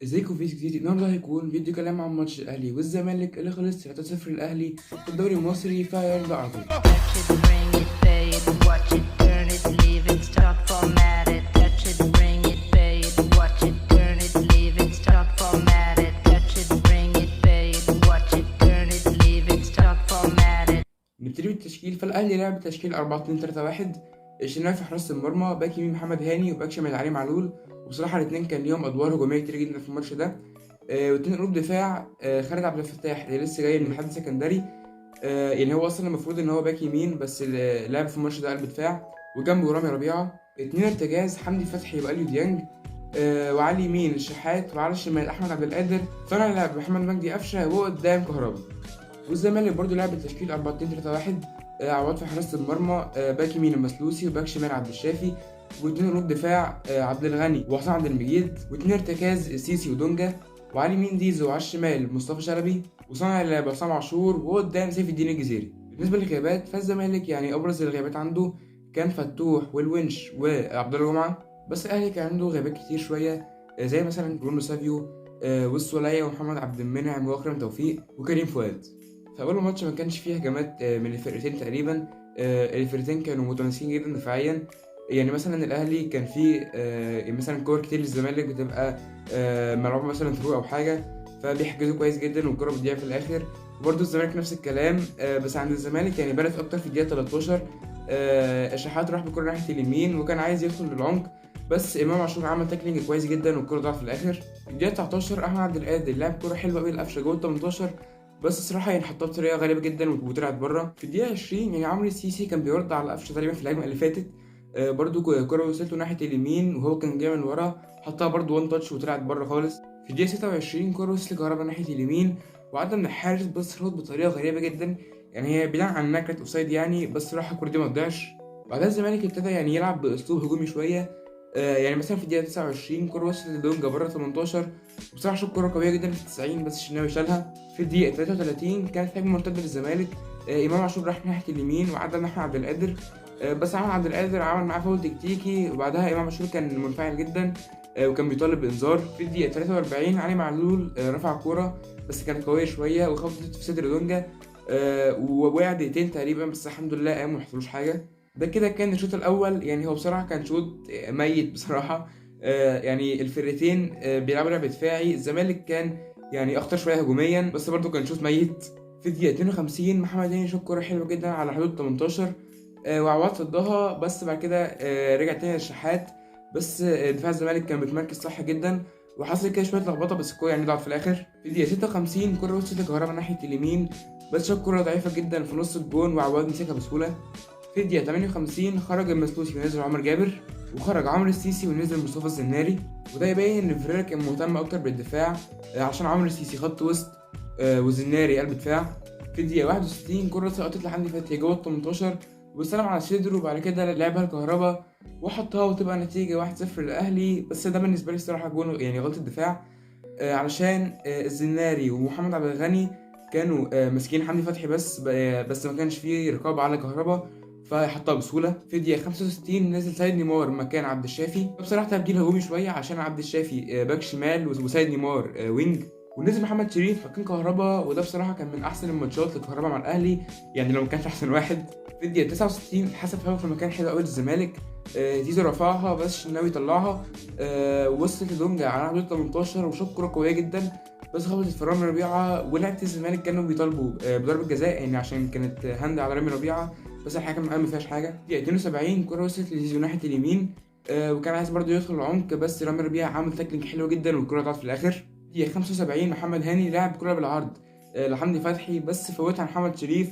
ازيكم فيديو جديد. النهارده هيكون فيديو كلام عن ماتش الاهلي والزمالك اللي خلص 3-0 الاهلي في الدوري المصري في عرض عرضي. Touch it, bring it, pay it, watch it, turn it, leave it, stop, format it. Touch it, bring it, pay it, watch it, turn it, leave it, stop, format it. Touch it, bring it, pay it, watch it, turn it, leave it, stop, format it. نبتدي بالتشكيل. فالاهلي لعب تشكيل 4-2-3-1. الشناوي في حراسه المرمى، باك يمين محمد هاني، وباك شمال علي معلول. وبصراحه الاثنين كان ليهم ادوار هجوميه كتير جدا في الماتش ده. واتنين قلوب دفاع، خالد عبد الفتاح اللي لسه جاي من حد سكندري. يعني هو اصلا المفروض ان هو باك يمين، بس اللي لعب في الماتش ده قلب دفاع. وجنبه رامي ربيعه. اتنين ارتجاز، حمدي فتحي واليو ديانج. وعلى اليمين الشحات، وعلى الشمال احمد عبد القادر. صانع لعب محمد مجدي قفشه، وقدام كهربا. والزمالك برضو لعب التشكيل 4-2-3-1. عواد في حراسه المرمى، باك يمين المسلوسي، وباك شمال عبد الشافي. واتنين قلوب دفاع، عبد الغني وحسام عبد المجيد. واتنين ارتكاز، سيسي ودونجا. وعلى اليمين زيزو، وعلى الشمال مصطفى شلبي. وصانع اللعب حسام عاشور، وقدام سيف الدين الجزيري. بالنسبه للغيابات، فالزمالك يعني ابرز الغيابات عنده كان فتوح والونش وعبد الله جمعه. بس الاهلي كان عنده غيابات كتير شويه، زي مثلا برونو سافيو، والسولية، ومحمد عبد المنعم، واكرم توفيق، وكريم فؤاد. في أول الماتش ما كانش فيه هجمات من الفرقتين تقريبا. الفرقتين كانوا متماسكين جدا دفاعيا. يعني مثلا الأهلي كان فيه مثلا كور كتير للزمالك بتبقى ملعوبة مثلا ثرو أو حاجة، فبيحجزوا كويس جدا والكرة بتضيع في الآخر. وبرده الزمالك نفس الكلام، بس عند الزمالك يعني بانت أكتر في الدقيقة 13. الشحات راح بكرة ناحية اليمين وكان عايز يدخل للعمق، بس إمام عاشور عمل تاكلينج كويس جدا والكرة ضاعت في الآخر. في الدقيقة 19 أحمد عبد القادر لعب كرة حلوة قوي لقفشة جوه ال 18، بس الصراحه يعني حطها بطريقه غريبه جدا وطلعت بره. في الدقيقه 20 يعني عمرو السيسي كان بيرد على قفشه تقريبا في الهجمه اللي فاتت. برضو كره وصلت له ناحيه اليمين وهو كان جاي من ورا، حطها برضو وان تاتش وطلعت بره خالص. في الدقيقه 26 كره وصلت لكهربا ناحيه اليمين وعدى من الحارس، بس رد بطريقه غريبه جدا. يعني هي بعيدا عن انها كانت اوفسايد يعني، بس الصراحه الكره دي ما تضيعش. بعدها الزمالك ابتدى يعني يلعب باسلوب هجومي شويه. يعني مثلا في الدقيقه 29 كره وصلت لدونجا بره 18. بصراحه شوط كره قويه جدا في 90، بس الشناوي شالها. في الدقيقه 33 كانت هجمه مرتده للزمالك. امام عاشور راح ناحيه اليمين وعدى ناحيه عبد القادر. بس احمد عبد القادر عمل معاه فاول تكتيكي، وبعدها امام عاشور كان منفعل جدا وكان بيطالب بانذار. في الدقيقه 43 علي معلول رفع كوره بس كانت قويه شويه وخبطت في صدر دونجا، ووقع دقيقتين تقريبا، بس الحمد لله قام وما حصلوش حاجه. ده كده كان الشوط الاول. يعني هو بصراحه كان شوط ميت بصراحه. يعني الفرقتين بيلعبوا لعب دفاعي. الزمالك كان يعني اخطر شويه هجوميا، بس برضه كان شوط ميت. في الدقيقه 52 محمد هاني شاط كوره حلوه جدا على حدود 18، وعواد صدها، بس بعد كده رجع تاني للشحات. بس دفاع الزمالك كان بيتمركز صح جدا، وحصل كده شويه لخبطه، بس الكوره يعني ضاعت في الاخر. في الدقيقه 56 كوره وصلت لكهربا ناحيه اليمين، بس شاط كوره ضعيفه جدا في نص الجون وعواد مسكها بسهوله. في الدقيقة 58 خرج المسلوسي ونزل عمر جابر، وخرج عمرو السيسي ونزل مصطفى الزناري. وده يبين ان فيريرا كان مهتم اكتر بالدفاع، عشان عمرو السيسي خط وسط والزناري قلب دفاع. في الدقيقة 61 كرة سقطت لحمدي فتحي جوه ال 18 واستلم على صدره، وبعد كده لعبها الكهربا وحطها وتبقى نتيجة 1-0 للأهلي. بس ده بالنسبة لي الصراحة جون يعني غلطة دفاع، علشان الزناري ومحمد عبد الغني كانوا ماسكين حمدي فتحي بس ما كانش فيه رقابة على كهربا، فحطها بسهولة. في الدقيقة 65 نزل سيد نيمار مكان عبد الشافي. بصراحة تبديل هجومي شوية عشان عبد الشافي باك شمال وسيد نيمار وينج، ونزل محمد شريف مكان كهربا. وده بصراحة كان من أحسن الماتشات لكهربا مع الأهلي، يعني لو ما كانش أحسن واحد. في الدقيقة 69 حسب فاول في مكان حلو قوي للزمالك. زيزو رفعها بس الشناوي طلعها، وصلت لدونجا على حدود 18 وشوط كرة قوية جدا، بس خبطت في رامي ربيعة. ولعبة الزمالك كانوا بيطالبوا بضربة جزاء يعني عشان كانت هاند على رامي ربيعة، بس الحكم قال ما فيهاش حاجة. دقيقة 72 كرة وصلت لزيزو ناحية اليمين، وكان عايز برضه يدخل العمق، بس رامي ربيعة عمل تاكلينج حلو جدا والكرة ضاعت في الآخر. دقيقة 75 محمد هاني لعب كرة بالعرض لحمدي فتحي، بس فوتها محمد شريف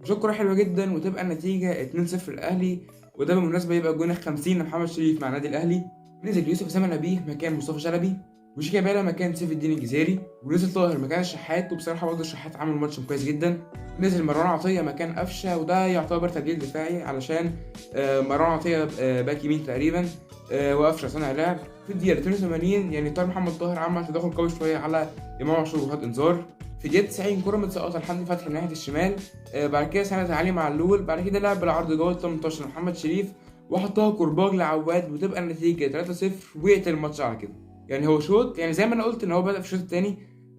وشوط كرة حلوة جدا، وتبقى النتيجة 2-0 للأهلي. وده بالمناسبة يبقى الجون 50 لمحمد شريف مع النادي الأهلي. نزل يوسف أسامة نبيه مكان مصطفى شلبي، وشيكابالا مكان سيف الدين الجزيري، ونزل طاهر مكان الشحات. وبصراحة برضه الشحات عمل ماتش كويس جدا. نزل مروان عطية مكان قفشة، وده يعتبر تبديل دفاعي علشان مروان عطية باك يمين تقريبا، وقفشة صانع لعب. في الدقيقة 82 يعني طاهر محمد طاهر عمل تدخل قوي شوية على إمام عاشور وخد إنذار. في الدقيقة 90 كرة متسقطة لحمدي فتحي من ناحية الشمال، بعد كده سند علي معلول، بعد كده لعب بالعرض جوه ال 18 محمد شريف وحطها كرباج لعواد، وتبقى النتيجة 3-0 ويقتل الماتش على كده. يعني هو شوط، يعني زي ما انا قلت ان هو بدأ في الشوط الثاني.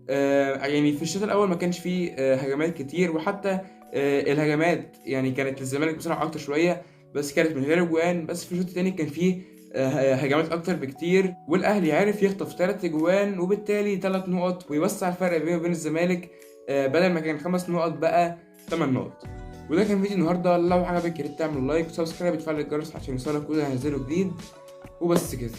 يعني في الشوط الاول ما كانش فيه هجمات كتير، وحتى الهجمات يعني كانت للزمالك بصراحه اكتر شويه، بس كانت من غير اجوان. بس في الشوط الثاني كان فيه هجمات اكتر بكتير، والاهلي عرف يخطف 3 اجوان وبالتالي 3 نقط ويوسع الفرق بينه وبين الزمالك. بدل ما كان 5 نقط بقى 8 نقط. وده كان فيديو النهارده. لو عجبك يا ريت تعمل لايك وسبسكرايب وتفعل الجرس عشان يوصلك كل اللي هنزله جديد. وبس كده.